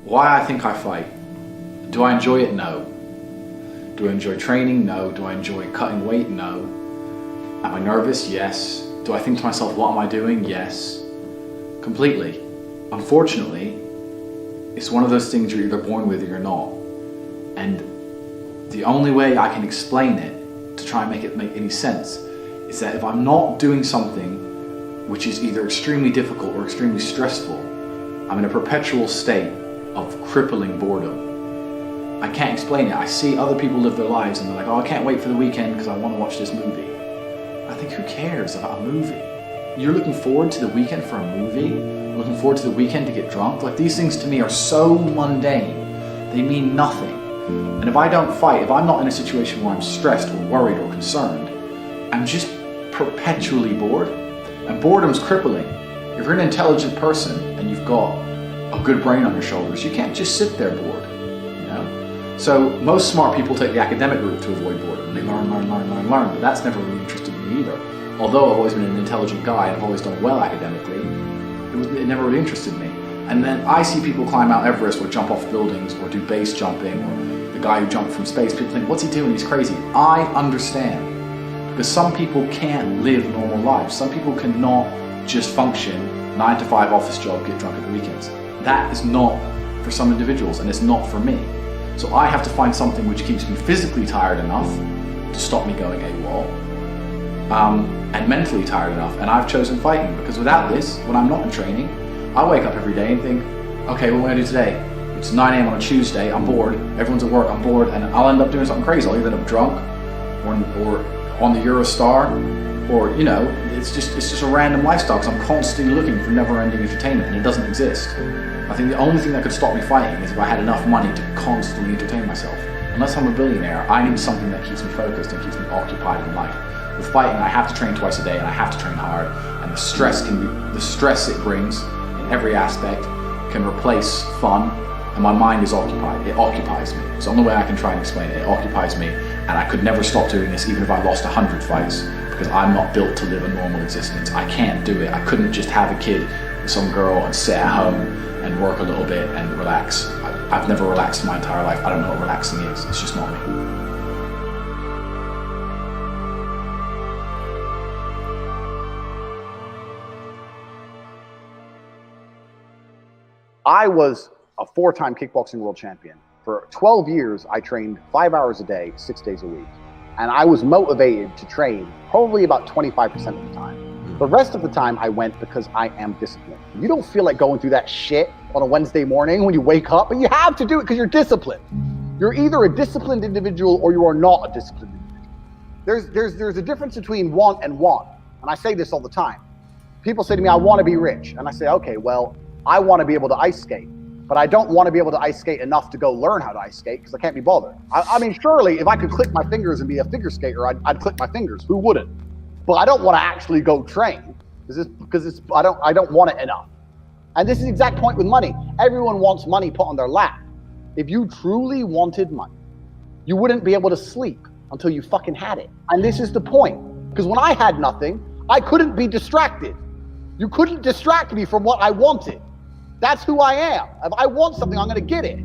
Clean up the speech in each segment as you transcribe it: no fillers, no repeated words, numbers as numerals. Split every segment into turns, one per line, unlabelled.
Why I think I fight. Do I enjoy it? No. Do I enjoy training? No. Do I enjoy cutting weight? No. Am I nervous? Yes. Do I think to myself, what am I doing? Yes. Completely. Unfortunately, it's one of those things you're either born with or you're not. And the only way I can explain it, to try and make it make any sense, is that if I'm not doing something which is either extremely difficult or extremely stressful, I'm in a perpetual state of crippling boredom. I can't explain it. I see other people live their lives and they're like, oh, I can't wait for the weekend because I want to watch this movie. I think, who cares about a movie? You're looking forward to the weekend for a movie? Looking forward to the weekend to get drunk? Like, these things to me are so mundane. They mean nothing. And if I don't fight, if I'm not in a situation where I'm stressed or worried or concerned, I'm just perpetually bored. And boredom's crippling. If you're an intelligent person and you've got a good brain on your shoulders, you can't just sit there bored, you know? So most smart people take the academic route to avoid boredom. They learn, but that's never really interested me either. Although I've always been an intelligent guy and I've always done well academically, it never really interested me. And then I see people climb Mount Everest or jump off buildings or do base jumping, or the guy who jumped from space. People think, what's he doing? He's crazy. I understand. Because some people can't live normal lives. Some people cannot just function 9 to 5 office job, get drunk at the weekends. That is not for some individuals, and it's not for me. So I have to find something which keeps me physically tired enough to stop me going AWOL, and mentally tired enough. And I've chosen fighting, because without this, when I'm not in training, I wake up every day and think, okay, what am I gonna do today? It's 9 a.m. on a Tuesday, I'm bored, everyone's at work, I'm bored, and I'll end up doing something crazy. I'll either end up drunk or on the Eurostar, or, you know, it's just a random lifestyle, because I'm constantly looking for never-ending entertainment, and it doesn't exist. I think the only thing that could stop me fighting is if I had enough money to constantly entertain myself. Unless I'm a billionaire, I need something that keeps me focused and keeps me occupied in life. With fighting, I have to train twice a day, and I have to train hard, and the stress it brings in every aspect can replace fun, and my mind is occupied. It occupies me. It's the only way I can try and explain it. It occupies me, and I could never stop doing this even if I lost 100 fights, because I'm not built to live a normal existence. I can't do it. I couldn't just have a kid with some girl and sit at home and work a little bit and relax. I've never relaxed in my entire life. I don't know what relaxing is. It's just not me.
I was a 4-time kickboxing world champion. For 12 years, I trained 5 hours a day, 6 days a week. And I was motivated to train probably about 25% of the time. The rest of the time I went because I am disciplined. You don't feel like going through that shit on a Wednesday morning when you wake up, but you have to do it because you're disciplined. You're either a disciplined individual or you are not a disciplined individual. There's a difference between want and want. And I say this all the time. People say to me, I want to be rich. And I say, okay, well, I want to be able to ice skate, but I don't want to be able to ice skate enough to go learn how to ice skate because I can't be bothered. I mean, surely if I could click my fingers and be a figure skater, I'd click my fingers. Who wouldn't? But I don't want to actually go train because I don't want it enough. And this is the exact point with money. Everyone wants money put on their lap. If you truly wanted money, you wouldn't be able to sleep until you fucking had it. And this is the point. Because when I had nothing, I couldn't be distracted. You couldn't distract me from what I wanted. That's who I am. If I want something, I'm going to get it.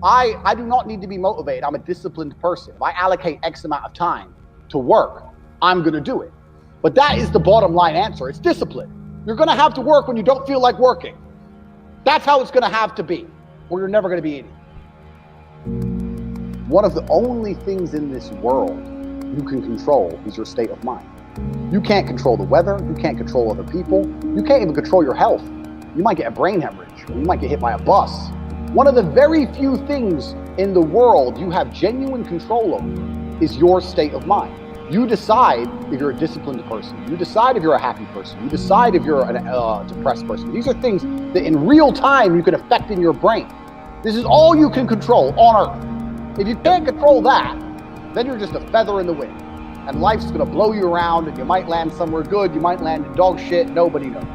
I do not need to be motivated. I'm a disciplined person. If I allocate X amount of time to work, I'm going to do it. But that is the bottom line answer. It's discipline. You're going to have to work when you don't feel like working. That's how it's going to have to be, or you're never going to be anything. One of the only things in this world you can control is your state of mind. You can't control the weather. You can't control other people. You can't even control your health. You might get a brain hemorrhage, or you might get hit by a bus. One of the very few things in the world you have genuine control over is your state of mind. You decide if you're a disciplined person. You decide if you're a happy person. You decide if you're a depressed person. These are things that in real time you can affect in your brain. This is all you can control on Earth. If you can't control that, then you're just a feather in the wind. And life's gonna blow you around, and you might land somewhere good, you might land in dog shit, nobody knows.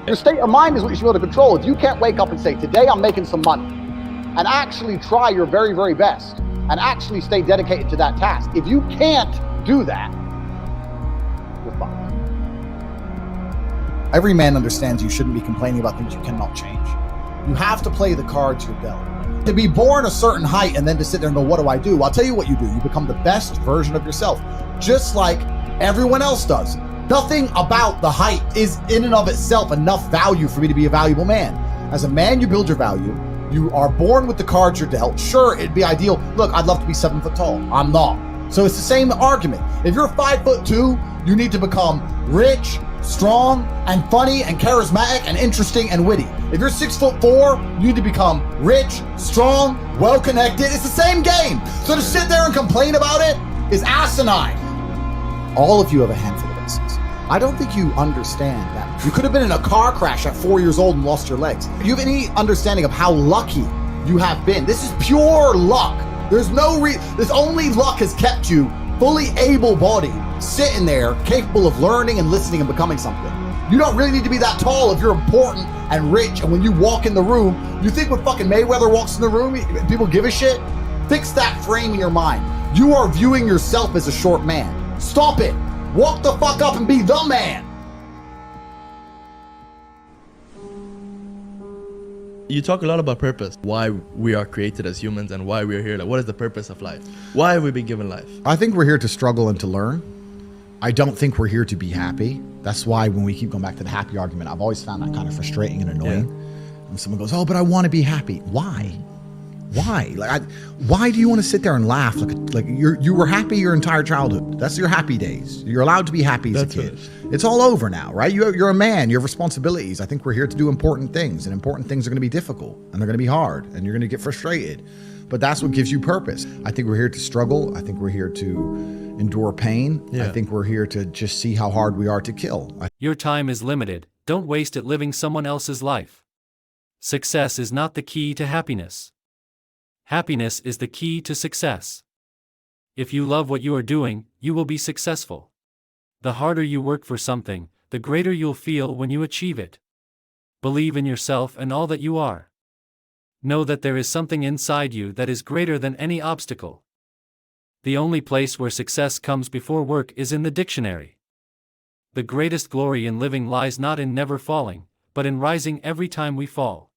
Your state of mind is what you should be able to control. If you can't wake up and say, today I'm making some money, and actually try your very, very best, and actually stay dedicated to that task. If you can't do that, you're fucked.
Every man understands you shouldn't be complaining about things you cannot change. You have to play the cards you're dealt. To be born a certain height and then to sit there and go, what do I do? I'll tell you what you do. You become the best version of yourself, just like everyone else does. Nothing about the height is in and of itself enough value for me to be a valuable man. As a man, you build your value. You are born with the cards you're dealt. Sure, it'd be ideal. Look, I'd love to be 7 foot tall. I'm not. So it's the same argument. If you're 5'2", you need to become rich, strong, and funny, and charismatic, and interesting, and witty. If you're 6'4", you need to become rich, strong, well-connected. It's the same game. So to sit there and complain about it is asinine. All of you have a handful of aces. I don't think you understand that. You could have been in a car crash at 4 years old and lost your legs. Do you have any understanding of how lucky you have been? This is pure luck. There's only luck has kept you fully able-bodied, sitting there, capable of learning and listening and becoming something. You don't really need to be that tall if you're important and rich, and when you walk in the room, you think when fucking Mayweather walks in the room, people give a shit? Fix that frame in your mind. You are viewing yourself as a short man. Stop it. Walk the fuck up and be the man.
You talk a lot about purpose, why we are created as humans and why we're here. Like, what is the purpose of life? Why have we been given life?
I think we're here to struggle and to learn. I don't think we're here to be happy. That's why when we keep going back to the happy argument, I've always found that kind of frustrating and annoying. Yeah. When someone goes, oh, but I want to be happy. Why? Why? Why do you want to sit there and laugh? Like you were happy your entire childhood. That's your happy days. You're allowed to be happy as a kid. It's all over now, right? You're a man. You have responsibilities. I think we're here to do important things, and important things are going to be difficult, and they're going to be hard, and you're going to get frustrated. But that's what gives you purpose. I think we're here to struggle. I think we're here to endure pain. Yeah. I think we're here to just see how hard we are to kill.
Your time is limited. Don't waste it living someone else's life. Success is not the key to happiness. Happiness is the key to success. If you love what you are doing, you will be successful. The harder you work for something, the greater you'll feel when you achieve it. Believe in yourself and all that you are. Know that there is something inside you that is greater than any obstacle. The only place where success comes before work is in the dictionary. The greatest glory in living lies not in never falling, but in rising every time we fall.